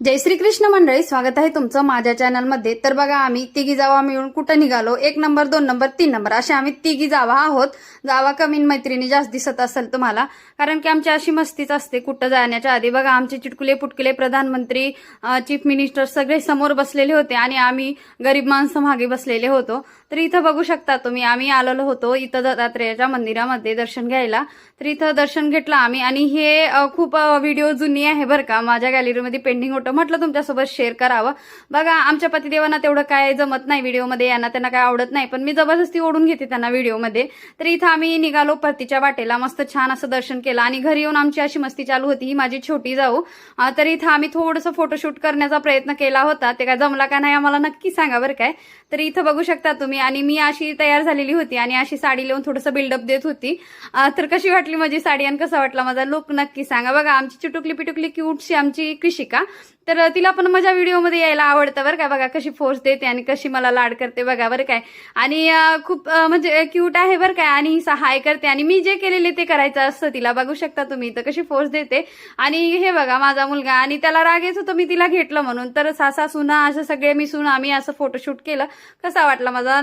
जय श्री कृष्ण मंडळी, स्वागत आहे तुमचं माझ्या चॅनलमध्ये। तर बघा, आम्ही तिघी जावा मिळून कुठं निघालो, 1 नंबर 2 नंबर 3 नंबर असे आम्ही तिघी जावा आहोत। जावा कमी मैत्रिणी जास्त दिसत असेल तुम्हाला, कारण की आमची अशी मस्तीच असते कुठं जाण्याच्या आधी। बघा, आमचे चिटकुले पुटकुले प्रधानमंत्री, चीफ मिनिस्टर सगळे समोर बसलेले होते आणि आम्ही गरीब माणसं मागे बसलेले होतो। तर इथं बघू शकता तुम्ही, आम्ही आलेलो होतो इथं दत्तात्रेयाच्या मंदिरामध्ये दर्शन घ्यायला। तर इथं दर्शन घेतलं आम्ही आणि हे खूप व्हिडिओ जुनी आहे बरं का, माझ्या गॅलरीमध्ये पेंडिंग होतं, म्हटलं तुमच्यासोबत शेअर करावं। बघा, आमच्या पतिदेवांना तेवढं काय जमत नाही व्हिडिओमध्ये यांना, त्यांना काय आवडत नाही, पण मी जबरदस्ती ओढून घेते त्यांना व्हिडिओमध्ये। तर इथं आम्ही निघालो परतीच्या वाटेला, मस्त छान असं दर्शन केलं आणि घरी येऊन आमची अशी मस्ती चालू होती। ही माझी छोटी जाऊ, तर इथं आम्ही थोडंसं फोटोशूट करण्याचा प्रयत्न केला होता, ते काय जमला का नाही आम्हाला नक्की सांगा बरं काय। तर इथं बघू शकता तुम्ही, आणि मी अशी तयार झालेली होती आणि अशी साडी लावून थोडंसं बिल्डअप देत होती। तर कशी वाटली माझी साडी आणि कसा वाटला माझा लुक नक्की सांगा। बघा, आमची चिटुकली पिटुकली क्यूटशी आमची कृषिका, तर तिला पण माझ्या व्हिडिओमध्ये यायला आवडतं बरं काय। बघा कशी फोर्स देते आणि कशी मला लाड करते बघा बरं काय, आणि खूप म्हणजे क्यूट आहे बरं काय, आणि ही सहाय करते आणि मी जे केलेले ते करायचं असतं तिला। बघू शकता तुम्ही तर कशी फोर्स देते। आणि हे बघा माझा मुलगा, आणि त्याला राग येत होतं मी तिला घेतलं म्हणून, तर सासा सुना असं सगळे मिसळून आम्ही असं फोटोशूट केलं। कसा वाटला माझा